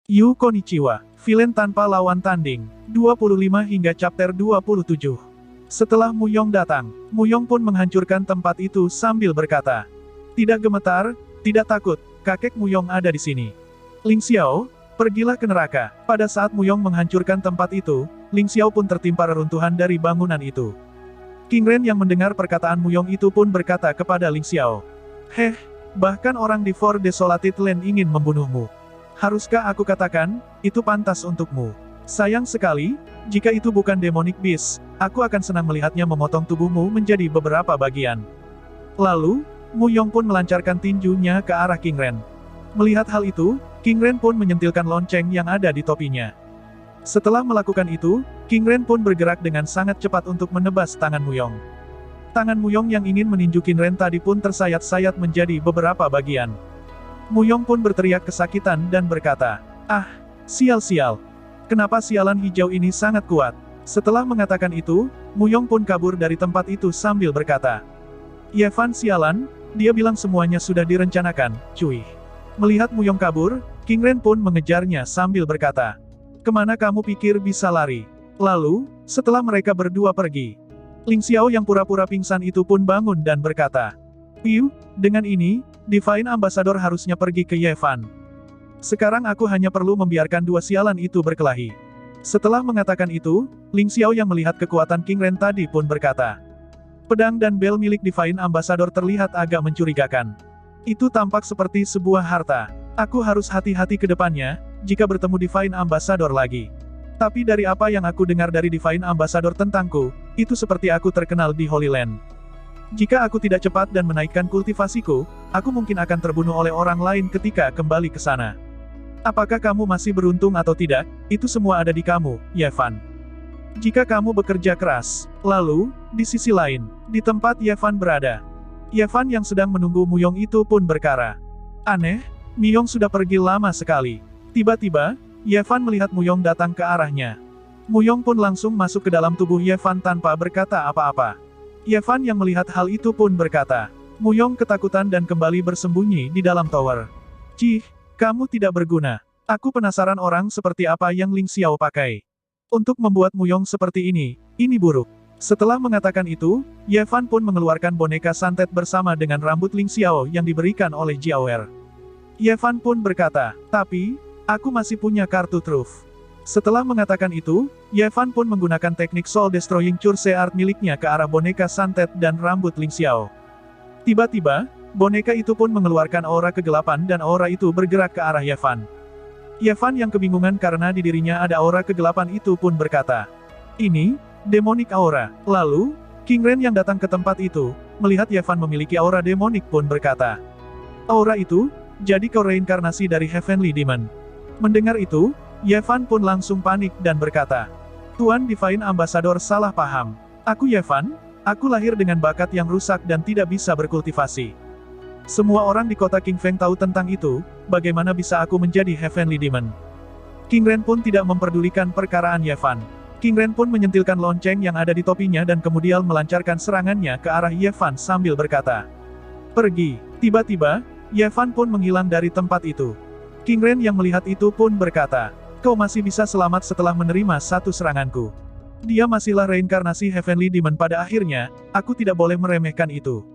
Yu Konnichiwa, villain tanpa lawan tanding, 25 hingga chapter 27. Setelah Mu Yong datang, Mu Yong pun menghancurkan tempat itu sambil berkata, "Tidak gemetar, tidak takut, kakek Mu Yong ada di sini. Ling Xiao, pergilah ke neraka." Pada saat Mu Yong menghancurkan tempat itu, Ling Xiao pun tertimpa reruntuhan dari bangunan itu. King Ren yang mendengar perkataan Mu Yong itu pun berkata kepada Ling Xiao, "Heh, bahkan orang di Four Desolated Land ingin membunuhmu. Haruskah aku katakan, itu pantas untukmu? Sayang sekali, jika itu bukan demonic beast, aku akan senang melihatnya memotong tubuhmu menjadi beberapa bagian." Lalu, Mu Yong pun melancarkan tinjunya ke arah King Ren. Melihat hal itu, King Ren pun menyentilkan lonceng yang ada di topinya. Setelah melakukan itu, King Ren pun bergerak dengan sangat cepat untuk menebas tangan Mu Yong. Tangan Mu Yong yang ingin meninju King Ren tadi pun tersayat-sayat menjadi beberapa bagian. Mu Yong pun berteriak kesakitan dan berkata, "Ah, sial-sial. Kenapa sialan hijau ini sangat kuat?" Setelah mengatakan itu, Mu Yong pun kabur dari tempat itu sambil berkata, "Yevan sialan, dia bilang semuanya sudah direncanakan, cuy." Melihat Mu Yong kabur, King Ren pun mengejarnya sambil berkata, "Kemana kamu pikir bisa lari?" Lalu, setelah mereka berdua pergi, Ling Xiao yang pura-pura pingsan itu pun bangun dan berkata, "Piu, dengan ini, Divine Ambassador harusnya pergi ke Yevan. Sekarang aku hanya perlu membiarkan dua sialan itu berkelahi." Setelah mengatakan itu, Ling Xiao yang melihat kekuatan King Ren tadi pun berkata, "Pedang dan bel milik Divine Ambassador terlihat agak mencurigakan. Itu tampak seperti sebuah harta. Aku harus hati-hati ke depannya, jika bertemu Divine Ambassador lagi. Tapi dari apa yang aku dengar dari Divine Ambassador tentangku, itu seperti aku terkenal di Holy Land. Jika aku tidak cepat dan menaikkan kultivasiku, aku mungkin akan terbunuh oleh orang lain ketika kembali ke sana. Apakah kamu masih beruntung atau tidak, itu semua ada di kamu, Yevan. Jika kamu bekerja keras." Lalu, di sisi lain, di tempat Yevan berada, Yevan yang sedang menunggu Mu Yong itu pun berkata, "Aneh, Mu Yong sudah pergi lama sekali." Tiba-tiba, Yevan melihat Mu Yong datang ke arahnya. Mu Yong pun langsung masuk ke dalam tubuh Yevan tanpa berkata apa-apa. Yevan yang melihat hal itu pun berkata, Mu Yong ketakutan dan kembali bersembunyi di dalam tower. "Cih, kamu tidak berguna. Aku penasaran orang seperti apa yang Ling Xiao pakai. Untuk membuat Mu Yong seperti ini buruk." Setelah mengatakan itu, Yevan pun mengeluarkan boneka santet bersama dengan rambut Ling Xiao yang diberikan oleh Jiaoer. Yevan pun berkata, "Tapi, aku masih punya kartu truf." Setelah mengatakan itu, Yevan pun menggunakan teknik Soul Destroying Curse Art miliknya ke arah boneka santet dan rambut Ling Xiao. Tiba-tiba, boneka itu pun mengeluarkan aura kegelapan dan aura itu bergerak ke arah Yevan. Yevan yang kebingungan karena di dirinya ada aura kegelapan itu pun berkata, "Ini, demonic aura." Lalu, King Ren yang datang ke tempat itu, melihat Yevan memiliki aura demonik pun berkata, "Aura itu, jadi kau reinkarnasi dari Heavenly Demon." Mendengar itu, Yevan pun langsung panik dan berkata, "Tuan Divine Ambassador salah paham. Aku Yevan, aku lahir dengan bakat yang rusak dan tidak bisa berkultivasi. Semua orang di kota King Feng tahu tentang itu, bagaimana bisa aku menjadi Heavenly Demon?" King Ren pun tidak memperdulikan perkaraan Yevan. King Ren pun menyentilkan lonceng yang ada di topinya dan kemudian melancarkan serangannya ke arah Yevan sambil berkata, "Pergi." Tiba-tiba, Yevan pun menghilang dari tempat itu. King Ren yang melihat itu pun berkata, "Kau masih bisa selamat setelah menerima satu seranganku. Dia masihlah reinkarnasi Heavenly Demon pada akhirnya, aku tidak boleh meremehkan itu.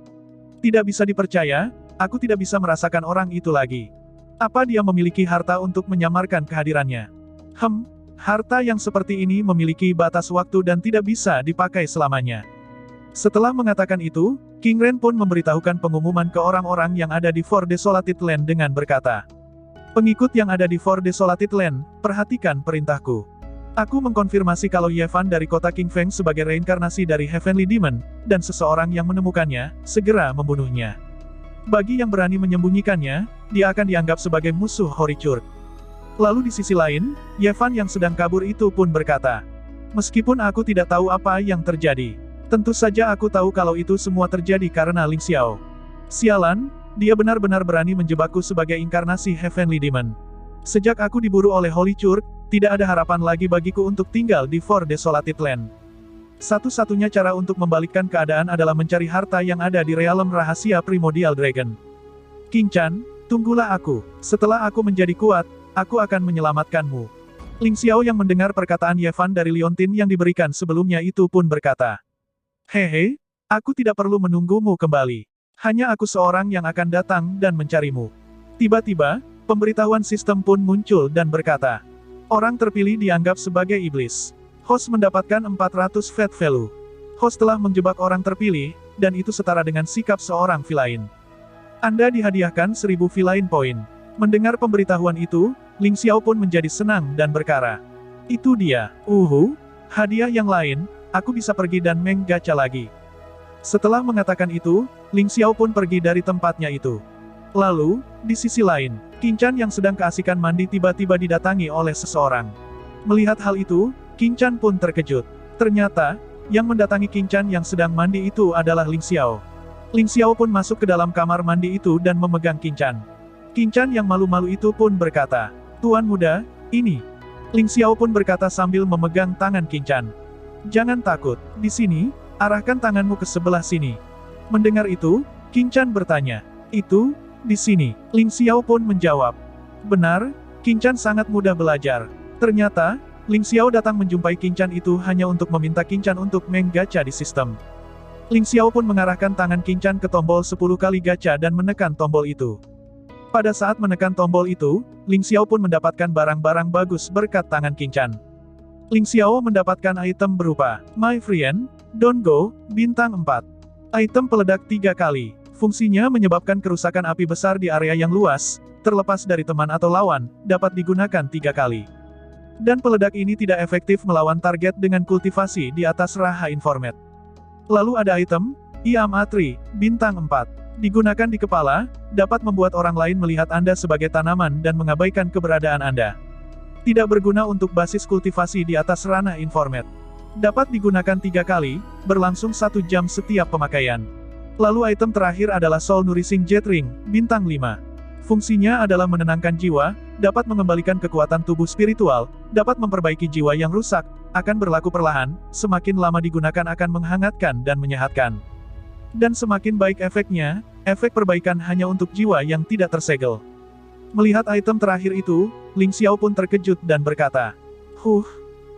Tidak bisa dipercaya, aku tidak bisa merasakan orang itu lagi. Apa dia memiliki harta untuk menyamarkan kehadirannya? Harta yang seperti ini memiliki batas waktu dan tidak bisa dipakai selamanya." Setelah mengatakan itu, King Ren pun memberitahukan pengumuman ke orang-orang yang ada di Four Desolated Land dengan berkata, "Pengikut yang ada di Four Desolated Land, perhatikan perintahku. Aku mengkonfirmasi kalau Yevan dari kota King Feng sebagai reinkarnasi dari Heavenly Demon, dan seseorang yang menemukannya, segera membunuhnya. Bagi yang berani menyembunyikannya, dia akan dianggap sebagai musuh Horichurch." Lalu di sisi lain, Yevan yang sedang kabur itu pun berkata, "Meskipun aku tidak tahu apa yang terjadi, tentu saja aku tahu kalau itu semua terjadi karena Ling Xiao. Sialan, dia benar-benar berani menjebakku sebagai inkarnasi Heavenly Demon. Sejak aku diburu oleh Holy Church, tidak ada harapan lagi bagiku untuk tinggal di Four Desolated Land. Satu-satunya cara untuk membalikkan keadaan adalah mencari harta yang ada di realm rahasia Primordial Dragon. King Chan, tunggulah aku. Setelah aku menjadi kuat, aku akan menyelamatkanmu. Ling Xiao yang mendengar perkataan Ye Fan dari Liontin yang diberikan sebelumnya itu pun berkata, "Hehe, aku tidak perlu menunggumu kembali. Hanya aku seorang yang akan datang dan mencarimu." Tiba-tiba, pemberitahuan sistem pun muncul dan berkata, "Orang terpilih dianggap sebagai iblis. Host mendapatkan 400 fate value. Host telah menjebak orang terpilih, dan itu setara dengan sikap seorang villain. Anda dihadiahkan 1000 villain point." Mendengar pemberitahuan itu, Ling Xiao pun menjadi senang dan berkata, "Itu dia, hadiah yang lain, aku bisa pergi dan menggacha lagi." Setelah mengatakan itu, Ling Xiao pun pergi dari tempatnya itu. Lalu, di sisi lain, Qin Chan yang sedang keasikan mandi tiba-tiba didatangi oleh seseorang. Melihat hal itu, Qin Chan pun terkejut. Ternyata, yang mendatangi Qin Chan yang sedang mandi itu adalah Ling Xiao. Ling Xiao pun masuk ke dalam kamar mandi itu dan memegang Qin Chan. Qin Chan yang malu-malu itu pun berkata, "Tuan muda, ini." Ling Xiao pun berkata sambil memegang tangan Qin Chan, "Jangan takut, di sini, arahkan tanganmu ke sebelah sini." Mendengar itu, Qin Chan bertanya, "Itu, di sini?" Ling Xiao pun menjawab, "Benar, Qin Chan sangat mudah belajar." Ternyata, Ling Xiao datang menjumpai Qin Chan itu hanya untuk meminta Qin Chan untuk menggacha di sistem. Ling Xiao pun mengarahkan tangan Qin Chan ke tombol 10 kali gacha dan menekan tombol itu. Pada saat menekan tombol itu, Ling Xiao pun mendapatkan barang-barang bagus berkat tangan Qin Chan. Ling Xiao mendapatkan item berupa, My Friend, Don't Go, bintang 4. Item peledak 3 kali. Fungsinya menyebabkan kerusakan api besar di area yang luas, terlepas dari teman atau lawan, dapat digunakan 3 kali. Dan peledak ini tidak efektif melawan target dengan kultivasi di atas Raha Informat. Lalu ada item, Iamatri, bintang 4. Digunakan di kepala, dapat membuat orang lain melihat Anda sebagai tanaman dan mengabaikan keberadaan Anda. Tidak berguna untuk basis kultivasi di atas ranah informat. Dapat digunakan 3 kali, berlangsung 1 jam setiap pemakaian. Lalu item terakhir adalah Soul Nourishing Jet Ring, bintang 5. Fungsinya adalah menenangkan jiwa, dapat mengembalikan kekuatan tubuh spiritual, dapat memperbaiki jiwa yang rusak, akan berlaku perlahan, semakin lama digunakan akan menghangatkan dan menyehatkan. Dan semakin baik efeknya, efek perbaikan hanya untuk jiwa yang tidak tersegel. Melihat item terakhir itu, Ling Xiao pun terkejut dan berkata,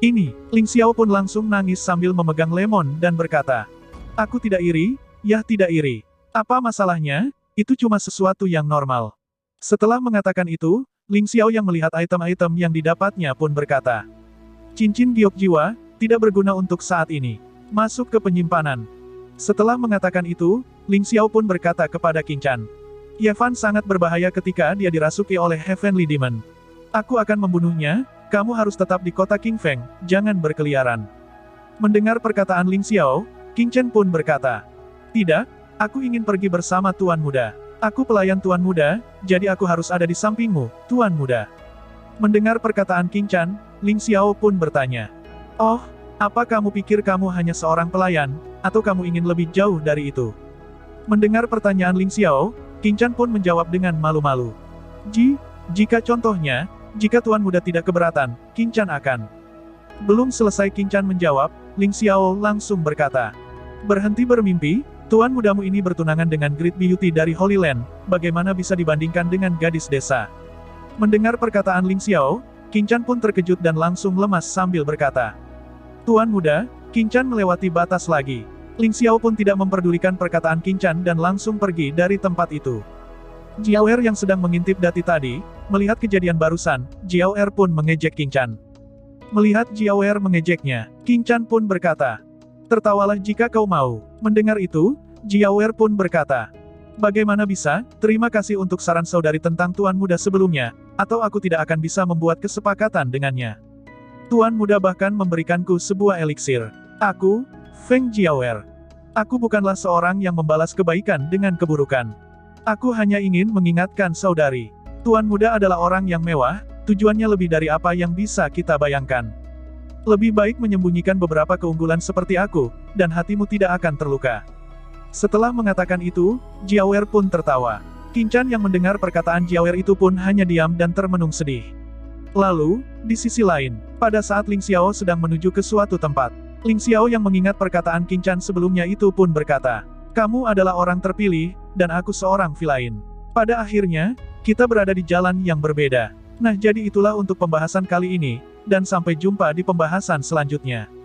ini." Ling Xiao pun langsung nangis sambil memegang lemon dan berkata, "Aku tidak iri, ya tidak iri. Apa masalahnya? Itu cuma sesuatu yang normal." Setelah mengatakan itu, Ling Xiao yang melihat item-item yang didapatnya pun berkata, "Cincin giok jiwa, tidak berguna untuk saat ini. Masuk ke penyimpanan." Setelah mengatakan itu, Ling Xiao pun berkata kepada Qin Chan, Ye Fan sangat berbahaya ketika dia dirasuki oleh Heavenly Demon. Aku akan membunuhnya, kamu harus tetap di kota King Feng, jangan berkeliaran." Mendengar perkataan Ling Xiao, Qin Chan pun berkata, "Tidak, aku ingin pergi bersama Tuan Muda. Aku pelayan Tuan Muda, jadi aku harus ada di sampingmu, Tuan Muda." Mendengar perkataan Qin Chan, Ling Xiao pun bertanya, "Oh, apa kamu pikir kamu hanya seorang pelayan, atau kamu ingin lebih jauh dari itu?" Mendengar pertanyaan Ling Xiao, Qin Chan pun menjawab dengan malu-malu. Jika contohnya, jika Tuan Muda tidak keberatan, Qin Chan akan." Belum selesai Qin Chan menjawab, Ling Xiao langsung berkata, "Berhenti bermimpi, Tuan Mudamu ini bertunangan dengan Great Beauty dari Holy Land, bagaimana bisa dibandingkan dengan gadis desa?" Mendengar perkataan Ling Xiao, Qin Chan pun terkejut dan langsung lemas sambil berkata, "Tuan Muda." Qin Chan melewati batas lagi. Ling Xiao pun tidak memperdulikan perkataan Qin Chan dan langsung pergi dari tempat itu. Jiao Er yang sedang mengintip Dati tadi, melihat kejadian barusan, Jiao Er pun mengejek Qin Chan. Melihat Jiao Er mengejeknya, Qin Chan pun berkata, "Tertawalah jika kau mau." Mendengar itu, Jiao Er pun berkata, "Bagaimana bisa, terima kasih untuk saran saudari tentang Tuan Muda sebelumnya, atau aku tidak akan bisa membuat kesepakatan dengannya. Tuan Muda bahkan memberikanku sebuah eliksir. Aku, Feng Jiaoer. Aku bukanlah seorang yang membalas kebaikan dengan keburukan. Aku hanya ingin mengingatkan saudari. Tuan Muda adalah orang yang mewah, tujuannya lebih dari apa yang bisa kita bayangkan. Lebih baik menyembunyikan beberapa keunggulan seperti aku, dan hatimu tidak akan terluka." Setelah mengatakan itu, Jiaoer pun tertawa. Qin Chan yang mendengar perkataan Jiaoer itu pun hanya diam dan termenung sedih. Lalu, di sisi lain, pada saat Ling Xiao sedang menuju ke suatu tempat, Ling Xiao yang mengingat perkataan Qin Chan sebelumnya itu pun berkata, "Kamu adalah orang terpilih, dan aku seorang villain. Pada akhirnya, kita berada di jalan yang berbeda. Nah jadi itulah untuk pembahasan kali ini, dan sampai jumpa di pembahasan selanjutnya.